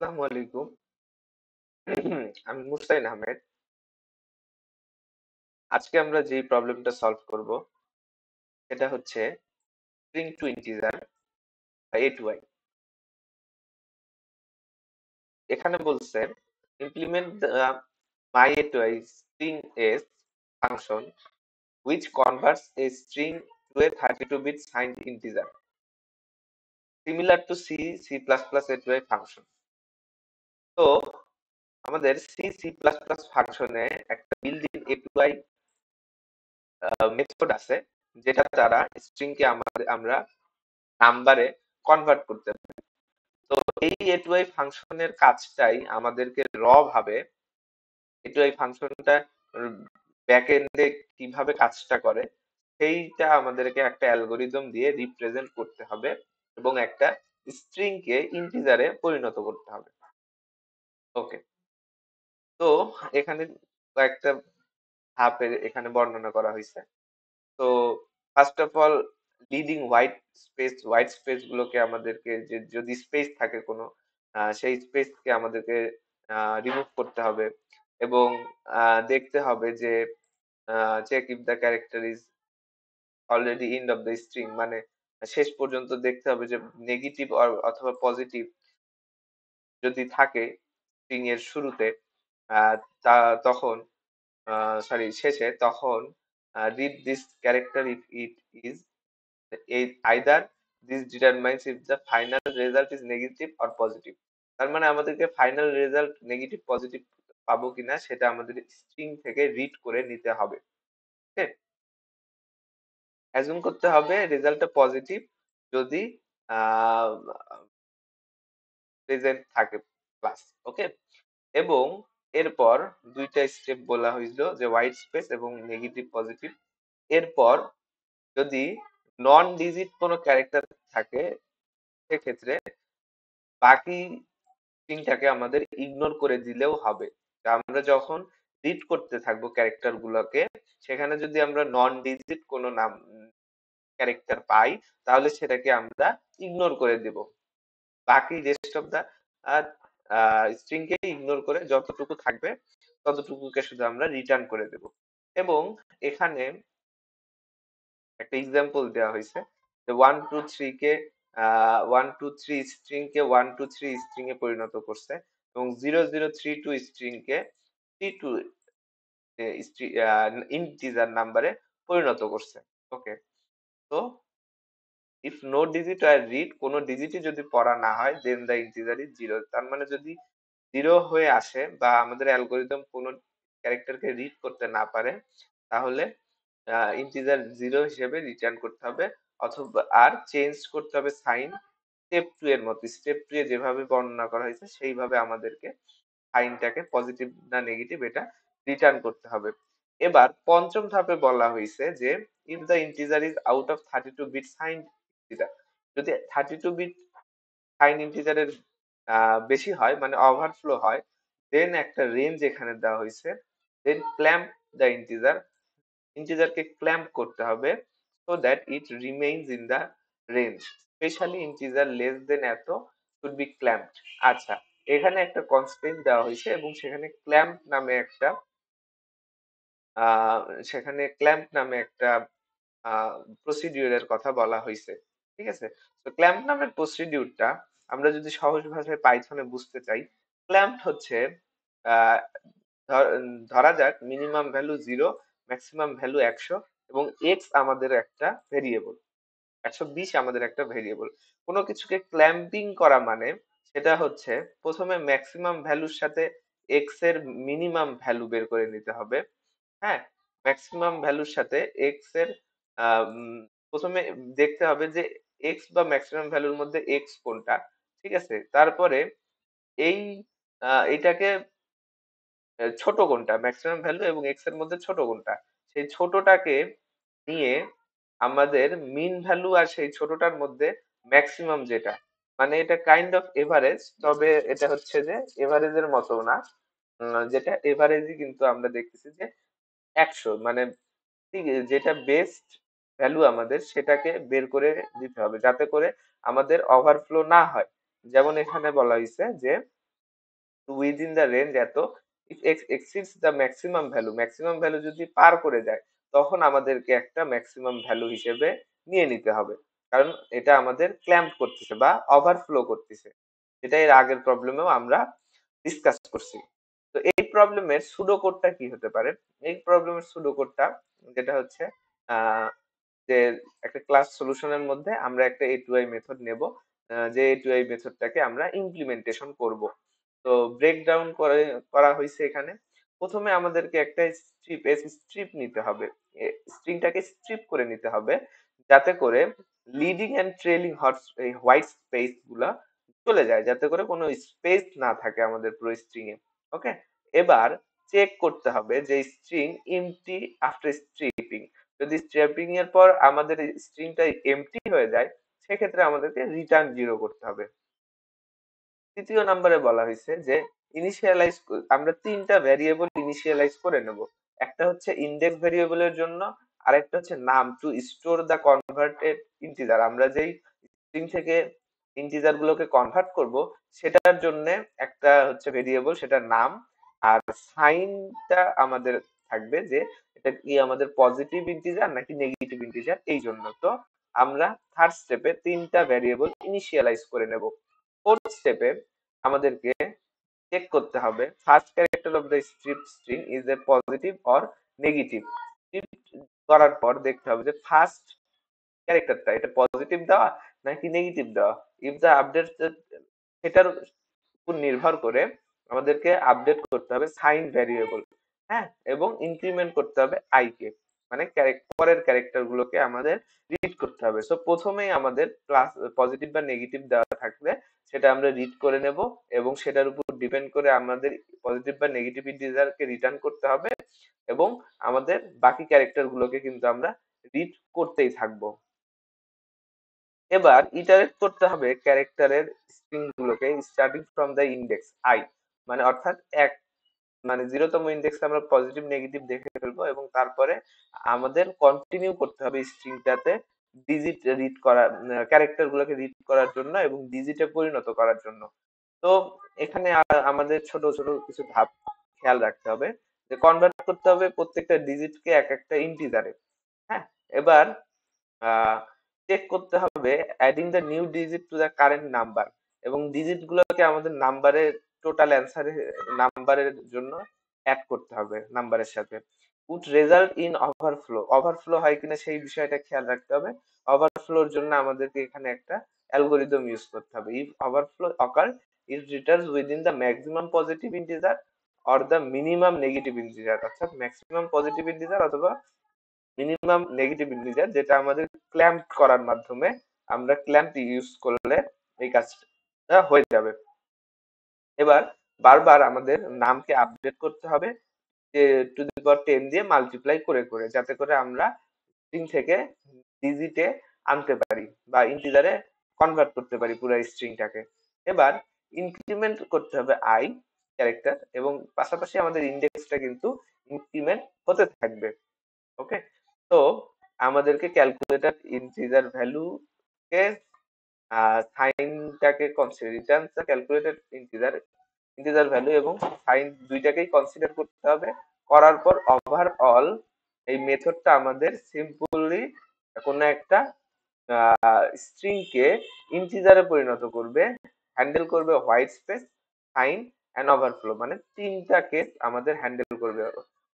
আসসালামু আলাইকুম। আমি মুস্তাইন আহমেদ। আজকে আমরা যে প্রবলেমটা সলভ করব সেটা হচ্ছে স্ট্রিং টু ইন্টিজার বা এ টু আই। এখানে বলছে implement my A to I string S function which converts a string to a 32-bit signed integer similar to C++ A2I function. তো আমাদের C++ ফাংশনে একটা বিল্ট ইন A2I মেথড আছে, যেটা দ্বারা স্ট্রিং কে আমরা নাম্বারে কনভার্ট করতে পারি। তো এই এটুআই ফাংশনের কাজটাই আমাদেরকে ভাবে এটুআই ফাংশনটা ব্যাক এন্ডে কিভাবে কাজটা করে সেইটা আমাদেরকে একটা অ্যালগোরিদম দিয়ে রিপ্রেজেন্ট করতে হবে এবং একটা স্ট্রিং কে ইন্টিজারে পরিণত করতে হবে। ওকে, তো এখানে কয়েকটা ধাপে এখানে বর্ণনা করা হয়েছে। তো first of all, leading white space গুলোকে আমাদেরকে, যে যদি স্পেস থাকে কোনো, সেই স্পেসকে আমাদেরকে রিমুভ করতে হবে এবং দেখতে হবে যে check if the character is already end of the string, মানে শেষ পর্যন্ত দেখতে হবে যে নেগেটিভ অথবা পজিটিভ যদি থাকে স্ট্রিং এর শুরুতে, আহ, তা তখন শেষে, তখন read this character if it is either this determines if the final result is negative or positive। তার মানে আমাদেরকে ফাইনাল রেজাল্ট নেগেটিভ পজিটিভ পাবো কিনা সেটা আমাদের স্ট্রিং থেকে রিড করে নিতে হবে। ওকে, অ্যাজুম করতে হবে রেজাল্টটা পজিটিভ যদি প্রেজেন্ট থাকে প্লাস। ওকে, এবং এরপর দুইটা স্টেপ বলা হয়েছিল, যে হোয়াইট স্পেস এবং নেগেটিভ পজিটিভ। এরপর যদি নন ডিজিট কোনো ক্যারেক্টার থাকে সেক্ষেত্রে বাকি তিনটাকে আমাদের ইগনোর করে দিলেও হবে। তা আমরা যখন রিড করতে থাকবো ক্যারেক্টার গুলোকে, সেখানে যদি আমরা নন ডিজিট কোনো নাম ক্যারেক্টার পাই তাহলে সেটাকে আমরা ইগনোর করে দেব। বাকি রেস্ট অফ দা স্ট্রিং কে ইগনোর করে যতটুকু থাকবে ততটুকুকে শুধু আমরা রিটার্ন করে দেব। এবং এখানে একটা এক্সাম্পল দেওয়া হয়েছে যে 1 2 3 কে 1 2 3 স্ট্রিং কে 1 2 3 স্ট্রিং এ পরিণত করছে এবং 0 0 3 2 স্ট্রিং কে 3 2 ইন্টিজার নাম্বারে পরিণত করছে। ওকে, তো if no digit are read, কোনো ডিজিটই যদি পড়া না হয়, then the integer is zero. তার মানে যদি জিরো হয়ে আসে বা আমাদের অ্যালগোরিদম কোনো ক্যারেক্টারকে রিড করতে না পারে, তাহলে ইন্টিজার জিরো হিসেবে রিটার্ন করতে হবে, অথবা আর চেঞ্জ করতে হবে সাইন স্টেপ টু এর মতো। স্টেপ টু এ যেভাবে বর্ণনা করা হয়েছে সেইভাবে আমাদেরকে সাইনটাকে পজিটিভ না নেগেটিভ এটা রিটার্ন করতে হবে। এবার পঞ্চম ধাপে বলা হয়েছে যে if the integer is out of 32 bit sign integer, যদি 32 বিট সাইন ইন্টিজারের বেশি হয়, মানে ওভারফ্লো হয়, দেন একটা রেঞ্জ এখানে দেওয়া হয়েছে, দেন ক্ল্যাম্প দ্য ইন্টিজার, ইন্টিজারকে ক্ল্যাম্প করতে হবে so that it remains in the range, specially integer less than এত শুড বি ক্ল্যাম্পড। আচ্ছা, এখানে একটা কনস্ট্রেন্ট দেওয়া হয়েছে এবং সেখানে ক্ল্যাম্প নামে একটা আহ সেখানে ক্ল্যাম্প নামে একটা প্রসিডিউরের কথা বলা হয়েছে। ঠিক আছে, তো ক্ল্যাম্প নামের প্রসিডিউরটা আমরা যদি সহজ ভাষায় পাইথনে বুঝতে চাই, ক্ল্যাম্প হচ্ছে আহ ধরা যাক মিনিমাম ভ্যালু 0, ম্যাক্সিমাম ভ্যালু 100 এবং এক্স আমাদের একটা ভেরিয়েবল, 120 আমাদের একটা ভেরিয়েবল। কোনো কিছুকে ক্ল্যাম্পিং করা মানে সেটা হচ্ছে প্রথমে ম্যাক্সিমাম ভ্যালুর সাথে এক্স এর মিনিমাম ভ্যালু বের করে নিতে হবে। হ্যাঁ, ম্যাক্সিমাম ভ্যালুর সাথে এক্স এর প্রথমে দেখতে হবে যে এক্স বা ম্যাক্সিমাম ভ্যালুর মধ্যে এক্স কোনটা। ঠিক আছে, তারপরে এই এটাকে ছোট কোনটা, ম্যাক্সিমাম ভ্যালু এবং এক্স এর মধ্যে ছোট কোনটা, সেই ছোটটাকে নিয়ে আমাদের মিন ভ্যালু আর সেই ছোটটার মধ্যে ম্যাক্সিমাম যেটা, মানে এটা কাইন্ড অফ এভারেজ, তবে এটা হচ্ছে যে এভারেজের মতো না। যেটা এভারেজই কিন্তু আমরা দেখতেছি যে 100, মানে ঠিক যেটা বেস্ট ভ্যালু আমাদের সেটাকে বের করে দিতে হবে যাতে করে আমাদের ওভারফ্লো না হয়। যেমন এখানে বলা হয়েছে যে উইদিন দ্য রেঞ্জ এত, এক্সিডস দ্য ম্যাক্সিমাম ভ্যালু যদি পার করে যায়, তখন আমাদেরকে একটা ম্যাক্সিমাম ভ্যালু হিসেবে নিয়ে নিতে হবে, কারণ এটা আমাদের ক্ল্যাম্প করতেছে বা ওভারফ্লো করতেছে। এটা এর আগের প্রবলেমেও আমরা ডিসকাস করছি। তো এই প্রবলেমের সুডো কোডটা কি হতে পারে? এই প্রবলেমের সুডো কোডটা যেটা হচ্ছে আহ, যে একটা ক্লাস সলিউশনের মধ্যে আমরা একটা এ টু আই মেথড নেব, যে এ টু আই মেথডটাকে আমরা ইমপ্লিমেন্টেশন করব। তো ব্রেকডাউন করে করা হয়েছে এখানে। প্রথমে আমাদেরকে একটা স্ট্রিপ নিতে হবে, স্ট্রিংটাকে স্ট্রিপ করে নিতে হবে, যাতে করে leading and trailing hot white space গুলা চলে যায়, যাতে করে কোনো স্পেস না থাকে আমাদের পুরো স্ট্রিং এ। ওকে, এবার চেক করতে হবে যে স্ট্রিং এমটি আফটার স্ট্রিপিং। যদি স্ট্রিপিং এর পর আমাদের স্ট্রিংটা এমটি হয়ে যায়, সেক্ষেত্রে আমাদেরকে রিটার্ন জিরো করতে হবে। তৃতীয় নম্বরে বলা হয়েছে যে ইনিশিয়ালাইজ, আমরা তিনটা ভ্যারিয়েবল ইনিশিয়ালাইজ করে নেব। একটা হচ্ছে ইন্ডেক্স ভ্যারিয়েবলের জন্য, আরেকটা হচ্ছে num to store the converted integer, আমরা যেই স্ট্রিং থেকে ইন্টিজার গুলোকে কনভার্ট করব সেটার জন্য একটা হচ্ছে ভেরিয়েবল, সেটার নাম। আর সাইনটা আমাদের থাকবে যে এটা কি আমাদের পজিটিভ ইন্টিজার নাকি নেগেটিভ ইন্টিজার, এই জন্য। তো আমরা থার্ড স্টেপে তিনটা ভ্যারিয়েবল ইনিশিয়ালাইজ করে নেব। ফোর্থ স্টেপে আমাদেরকে চেক করতে হবে first character of the string is a positive or negative. করার পর দেখতে হবে যে ফার্স্ট ক্যারেক্টারটা এটা পজিটিভ দেওয়া নাকি নেগেটিভ দেওয়া। ইফ দ্য আপডেট, সেটার উপর নির্ভর করে আমাদেরকে আপডেট করতে হবে সাইন ভ্যারিয়েবল। হ্যাঁ, এবং ইনক্রিমেন্ট করতে হবে আই কে, মানে পরের ক্যারেক্টার গুলোকে আমাদের রিড করতে হবে। সো প্রথমেই আমাদের প্লাস পজিটিভ বা নেগেটিভ দেওয়া থাকলে সেটা আমরা রিড করে নেব, এবং সেটার উপর ডিপেন্ড করে আমাদের পজিটিভ বা নেগেটিভ ইন্টিজারকে রিটার্ন করতে হবে, এবং আমাদের বাকি ক্যারেক্টার গুলোকে কিন্তু আমরা রিড করতেই থাকবো। এবার ইটারেট করতে হবে ক্যারেক্টারের স্ট্রিং গুলোকে starting from the index I, মানে অর্থাৎ এক, মানে 0তম ইন্ডেক্সে আমরা পজিটিভ নেগেটিভ দেখে ফেলবো, এবং তারপরে আমাদের কন্টিনিউ করতে হবে স্ট্রিংটাতে ডিজিট রিড করা, ক্যারেক্টার গুলোকে রিড করার জন্য এবং ডিজিটে পরিণত করার জন্য। তো এখানে আমাদের ছোট ছোট কিছু ধাপ খেয়াল রাখতে হবে, যে কনভার্ট করতে হবে প্রত্যেকটা ডিজিটকে এক একটা ইন্টিজারে। হ্যাঁ, এবার চেক করতে হবে adding the new digit to the current number, এবং ডিজিট গুলোকে আমাদের নাম্বারের টোটাল অ্যান্সারে নাম্বারের জন্য অ্যাড করতে হবে নাম্বারের সাথে। Would result in overflow, overflow হয় কিনা সেই বিষয়টা খেয়াল রাখতে হবে। ওভারফ্লোর জন্য আমাদেরকে এখানে একটা অ্যালগোরিদম ইউজ করতে হবে। If overflow ochre, it Returns within the maximum positive integer or the minimum negative integer, অর্থাৎ ম্যাক্সিমাম পজিটিভ ইন্টিজার অথবা মিনিমাম নেগেটিভ ইন্টিজার, যেটা আমাদের ক্ল্যাম্প করার মাধ্যমে, আমরা ক্ল্যাম্প ইউজ করলে এই কাজটা হয়ে যাবে। এবার বারবার আমাদের নামকে আপডেট করতে হবে, যে টু দি পাওয়ার 10 দিয়ে মাল্টিপ্লাই করে করে, যাতে করে আমরা স্ট্রিং থেকে ডিজিটে আনতে পারি বা ইন্টিজারে কনভার্ট করতে পারি পুরো স্ট্রিংটাকে। এবার ইনক্রিমেন্ট করতে হবে আই ক্যারেক্টার, এবং পাশাপাশি আমাদের ইন্ডেক্সটা কিন্তু ইনক্রিমেন্ট হতে থাকবে। ওকে, তো আমাদেরকে ক্যালকুলেটেড ইন্টিজার ভ্যালু কে সাইনটাকে return calculated integer integer value এবং সাইন দুইটাকেই কনসিডার করতে হবে। করার পর ওভারঅল এই মেথডটা আমাদের সিম্পলি কোনো একটা স্ট্রিং কে ইন্টিজারে পরিণত করবে, হ্যান্ডেল করবে white space, sign and overflow, মানে তিনটা কেস আমাদের হ্যান্ডেল করবে।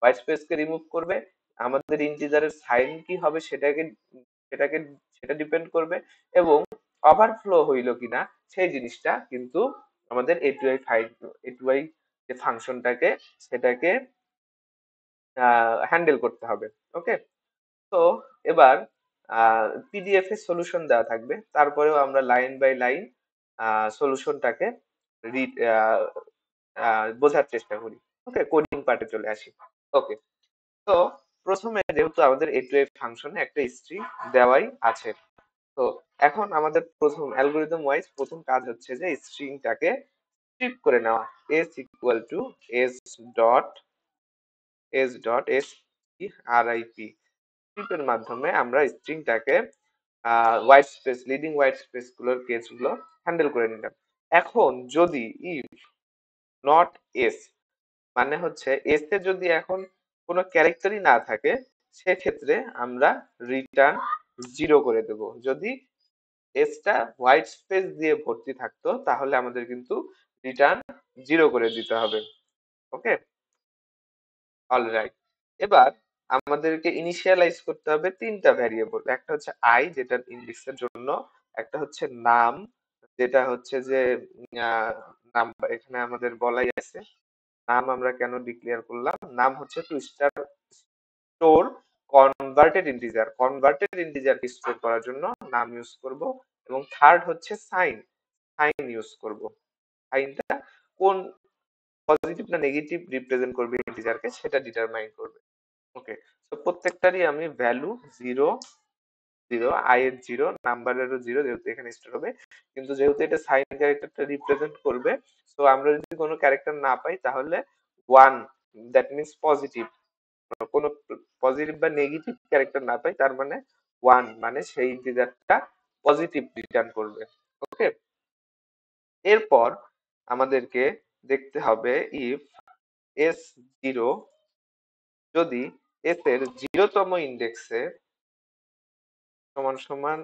হোয়াইট স্পেস কে রিমুভ করবে, আমাদের ইন্টিজারের সাইন কি হবে সেটাকে সেটা ডিপেন্ড করবে, এবং ওভারফ্লো হইলো কিনা সেই জিনিসটা কিন্তু আমাদের এটুআই যে ফাংশনটাকে সেটাকে হ্যান্ডেল করতে হবে। ওকে, তো এবার পিডিএফ এর সলিউশন দেওয়া থাকবে, তারপরেও আমরা লাইন বাই লাইন সলিউশনটাকে রিড বোঝার চেষ্টা করি। ওকে, কোডিং পার্টে চলে আসি। ওকে, তো প্রথমে যেহেতু আমাদের এটুআই ফাংশনে একটা স্ট্রিং দেওয়াই আছে, তো এখন আমাদের প্রথম অ্যালগোরিদম ওয়াইজ প্রথম কাজ হচ্ছে যে স্ট্রিংটাকে স্ট্রিপ করে নেওয়া। s equal to s dot rip স্ট্রিপের মাধ্যমে আমরা স্ট্রিংটাকে white space, leading white space গুলোর কেস গুলো হ্যান্ডেল করে নিলাম। এখন যদি ইফ নট এস, মানে হচ্ছে এস এ যদি এখন কোনো ক্যারেক্টারই না থাকে সেক্ষেত্রে আমরা রিটার্ন জিরো করে দেব। যদি এসটা হোয়াইট স্পেস দিয়ে ভর্তি থাকতো তাহলে আমাদের কিন্তু রিটার্ন জিরো করে দিতে হবে। ওকে, অলরাইট। এবার আমাদেরকে ইনিশিয়ালাইজ করতে হবে তিনটা ভ্যারিয়েবল। একটা হচ্ছে আই, যেটা ইন্ডেক্সের জন্য। একটা হচ্ছে নাম, যেটা হচ্ছে যে নাম এখানে আমাদের বলাই আছে। নাম আমরা কেন ডিক্লেয়ার করলাম? নাম হচ্ছে two store converted integer store করার জন্য নাম ইউজ করব। এবং থার্ড হচ্ছে সাইন, সাইন ইউজ করব। সাইনটা কোন পজিটিভ না নেগেটিভ রিপ্রেজেন্ট করবে ইন্টিজারকে সেটা ডিটারমাইন করবে। ওকে, তো প্রত্যেকটারই আমি ভ্যালু জিরো, জিরো, আই এর জিরো, নাম্বারেরও জিরো, যেহেতু এখানে স্টোর হবে। কিন্তু যেহেতু এটা সাইন ক্যারেক্টারটা রিপ্রেজেন্ট করবে, সো আমরা যদি কোনো ক্যারেক্টার না পাই তাহলে ওয়ান, দ্যাট মিনস পজিটিভ। কোনো পজিটিভ বা নেগেটিভ ক্যারেক্টার না পাই তার মানে ওয়ান, মানে সেই ইন্টিজারটা পজিটিভ রিটার্ন করবে। ওকে, এরপর আমাদেরকে দেখতে হবে ইফ এস জিরো, যদি এস এর জিরোতম ইন্ডেক্সে সমান সমান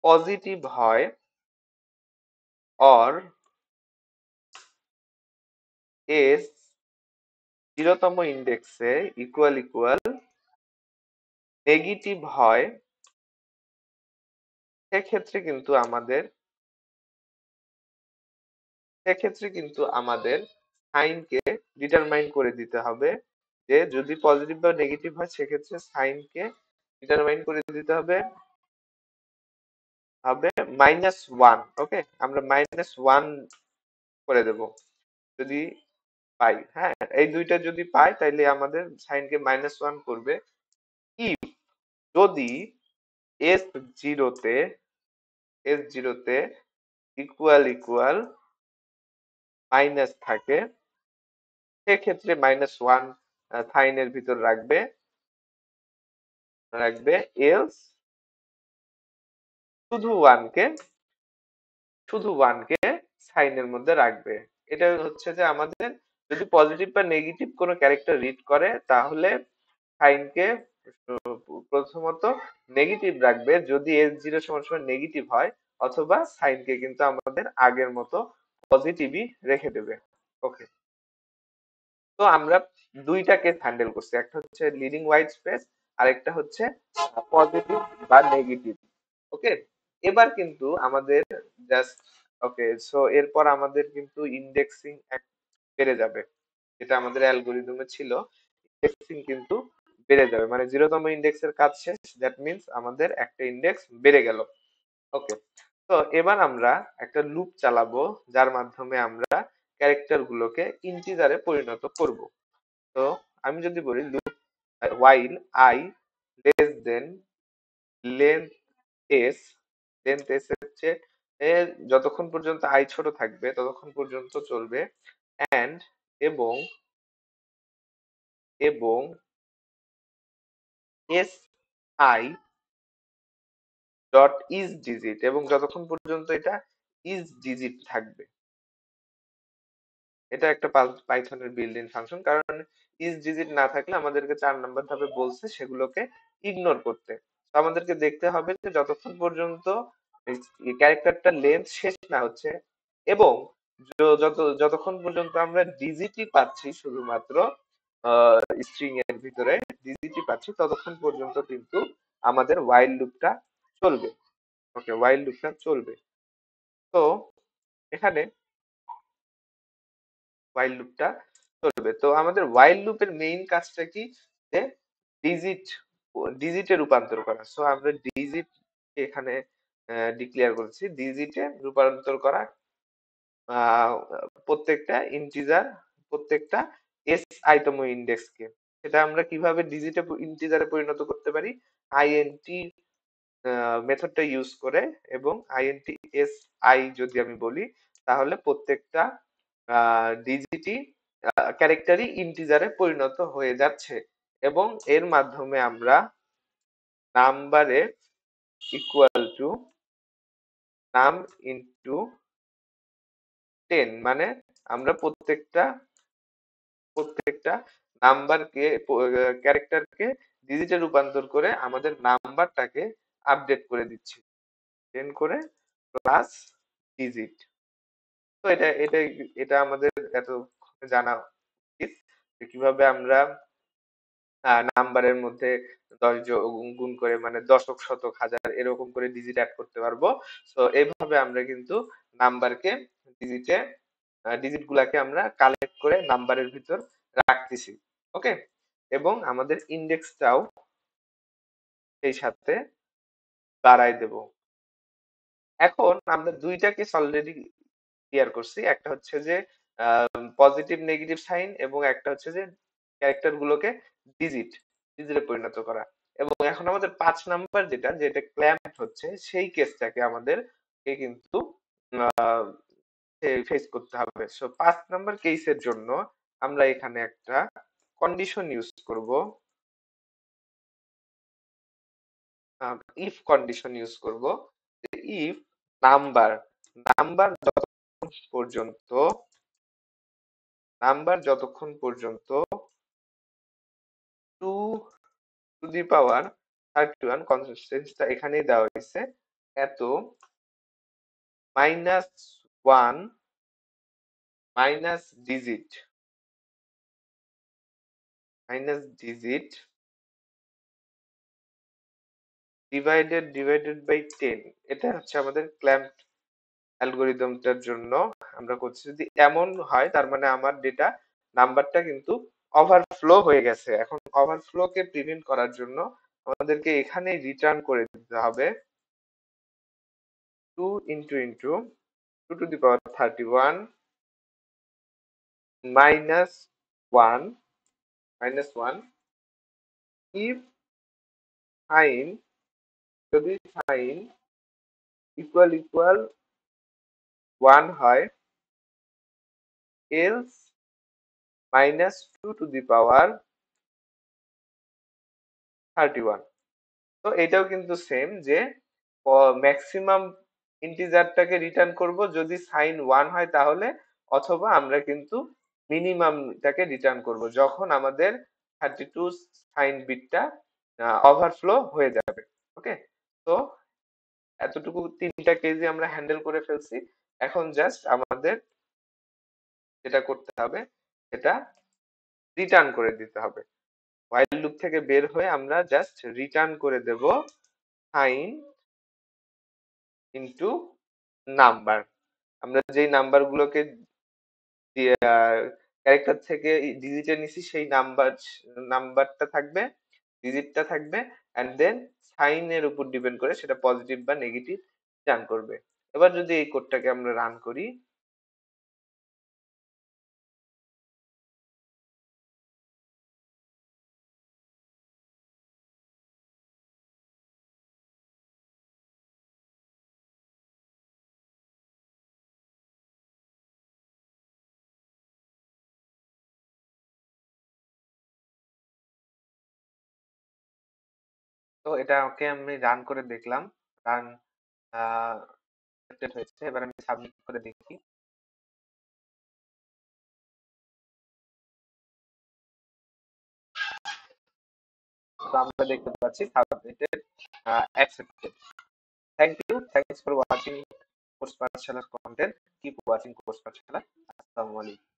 পজিটিভ হয়, অর এস জিরোতম ইন্ডেক্সে ইকুয়াল নেগেটিভ হয়, সেক্ষেত্রে কিন্তু আমাদের সাইনকে ডিটারমাইন করে দিতে হবে। যে যদি পজিটিভ বা নেগেটিভ হয় সেক্ষেত্রে সাইনকে ডিটারমাইন করে দিতে হবে হবে -1। ওকে, আমরা -1 করে দেব যদি পাই। হ্যাঁ, এই দুইটা যদি পাই তাহলে আমাদের সাইনকে -1 করবে। ইফ, যদি এস জিরোতে ইকুয়াল মাইনাস থাকে, সেক্ষেত্রে -1 সাইনের ভিতর রাখবে। এলস শুধু ওয়ানকে সাইনের মধ্যে রাখবে। এটা হচ্ছে যে আমাদের যদি পজিটিভ বা নেগেটিভ কোনো ক্যারেক্টার রিড করে তাহলে সাইনকে প্রথমত নেগেটিভ রাখবে যদি এস জিরো সমান সমান নেগেটিভ হয়, অথবা সাইনকে কিন্তু আমাদের আগের মতো পজিটিভই রেখে দেবে। ওকে, তো আমরা দুইটা কেস হ্যান্ডেল করছি, একটা হচ্ছে লিডিং হোয়াইট স্পেস, আর একটা হচ্ছে পজিটিভ বা নেগেটিভ। ওকে, এবার কিন্তু আমাদের জাস্ট, ওকে, সো এরপর আমাদের কিন্তু ইন্ডেক্সিং বেড়ে যাবে, যেটা আমাদের অ্যালগোরিদমে ছিল। ইন্ডেক্সিং কিন্তু বেড়ে যাবে, মানে জিরোতম ইন্ডেক্সের কাজ শেষ, দ্যাট মিন্স আমাদের একটা ইন্ডেক্স বেড়ে গেল। ওকে, তো এবার আমরা একটা লুপ চালাবো যার মাধ্যমে আমরা ক্যারেক্টার গুলোকে ইন্টিজারে পরিণত করব। তো আমি যদি বলি loop while I less than length s, length s হচ্ছে যতক্ষণ পর্যন্ত i ছোট থাকবে ততক্ষণ পর্যন্ত চলবে, and এবং এবং S I dot is digit, এবং যতক্ষণ পর্যন্ত এটা ইজ ডিজিট থাকবে। এটা একটা পাইথনের বিল্ড ইন ফাংশন, কারণ ইজ ডিজিট না থাকলে আমাদেরকে 4 নম্বর ধাপে বলছে সেগুলোকে ইগনোর করতে। তো আমাদেরকে দেখতে হবে যে যতক্ষণ পর্যন্ত ক্যারেক্টারটা লেন্থ শেষ না হচ্ছে, এবং যতক্ষণ পর্যন্ত আমরা ডিজিটই পাচ্ছি, শুধুমাত্র স্ট্রিং এর ভিতরে ডিজিটই পাচ্ছি, ততক্ষণ পর্যন্ত কিন্তু আমাদের while লুপটা চলবে। ওকে, while লুপটা চলবে। তো এখানে while লুপটা চলবে। তো আমাদের while লুপের মেইন কাজটা কি? যে ডিজিট ডিজিটে রূপান্তর করা। সো আমরা ডিজিট এখানে ডিক্লেয়ার করেছি, ডিজিটে রূপান্তর করা আহ, প্রত্যেকটা ইন্টিজার, প্রত্যেকটা এস আইতম ইন্ডেক্সকে। সেটা আমরা কিভাবে ডিজিটে ইন্টিজারে পরিণত করতে পারি? আইএনটি মেথডটা ইউজ করে, এবং আইএনটি এস আই যদি আমি বলি তাহলে প্রত্যেকটা ডিজিটই ক্যারেক্টারই ইন্টিজারে পরিণত হয়ে যাচ্ছে, এবং এর মাধ্যমে আমরা নাম্বারে ইকুয়াল টু নাম ইনটু 10, মানে আমরা প্রত্যেকটা নাম্বারকে, ক্যারেক্টারকে ডিজিটে রূপান্তর করে আমাদের নাম্বারটাকে আপডেট করে দিচ্ছি 10 করে প্লাস ডিজিট। তো এটা আমাদের এত জানা উচিত যে কিভাবে আমরা নাম্বারের মধ্যে 10 গুণ করে, মানে দশক শতক হাজার এরকম করে ডিজিট অ্যাড করতে পারবো। তো এইভাবে আমরা কিন্তু নাম্বারকে ডিজিটে, ডিজিট গুলাকে আমরা কালেক্ট করে নাম্বারের ভিতর রাখতেছি। ওকে, এবং আমাদের ইন্ডেক্সটাও সেই সাথে বাড়াই দেব। এখন আমরা দুইটা কেস অলরেডি ক্লিয়ার করছি, একটা হচ্ছে যে পজিটিভ নেগেটিভ সাইন, এবং একটা হচ্ছে যে ক্যারেক্টার গুলোকে ডিজিটে পরিণত করা। এবং এখন আমাদের 5 নাম্বার যেটা ক্ল্যাম্প হচ্ছে, সেই কেসটাকে আমাদের কিন্তু ফেস করতে হবে। সো 5 নাম্বার কেসের জন্য আমরা এখানে একটা কন্ডিশন ইউজ করব, ইফ কন্ডিশন ইউজ করব। ইফ নাম্বার নাম্বার পর্যন্ত যতক্ষণ পর্যন্ত 2 টু দি পাওয়ার 31, কনসিস্টেন্সটা এখানেই দেওয়া হয়েছে, এত -1 মাইনাস ডিজিট ডিভাইডেড বাই 10, এটা হচ্ছে আমাদের ক্ল্যাম্প অ্যালগোরিদমটার জন্য আমরা করছি। যদি এমন হয় তার মানে আমার ডেটা নাম্বারটা কিন্তু ওভারফ্লো হয়ে গেছে। এখন ওভারফ্লোকে প্রিভেন্ট করার জন্য আমাদেরকে এখানেই রিটার্ন করে দিতে হবে 2 into 2 to the power 31 minus 1 if sign, যদি সাইন ইকুয়াল 1 হয়, এলস -2 টু দি পাওয়ার 31। তো এটাও কিন্তু সেম, যে ম্যাক্সিমাম ইন্টিজারটাকে রিটার্ন করব যদি সাইন 1 হয় তাহলে, অথবা আমরা কিন্তু মিনিমামটাকে রিটার্ন করব যখন আমাদের 32 সাইন বিটটা ওভারফ্লো হয়ে যাবে। ওকে, তো এতটুকু 3টা কেসই আমরা হ্যান্ডেল করে ফেলছি। এখন জাস্ট আমাদের যেটা করতে হবে, এটা রিটার্ন করে দিতে হবে। হোয়াইল লুপ থেকে বের হয়ে আমরা জাস্ট রিটার্ন করে দেব সাইন ইনটু নাম্বার। আমরা যেই নাম্বারগুলোকে ক্যারেক্টার থেকে ডিজিটে নিছি, সেই নাম্বারটা থাকবে, ডিজিটটা থাকবে, এন্ড দেন সাইনের উপর ডিপেন্ড করে সেটা পজিটিভ বা নেগেটিভ রিটার্ন করবে। এবার যদি এই কোডটাকে আমরা রান করি, তো এটাকে আমি রান করে দেখলাম, রান হয়েছে। এবার আমি সাবমিট করে দেখি। তো আমরা দেখতে পাচ্ছি submitted, accepted. Thank you, thanks for watching course পাঠশালার content. Keep watching course Pathshala. আসসালামু আলাইকুম।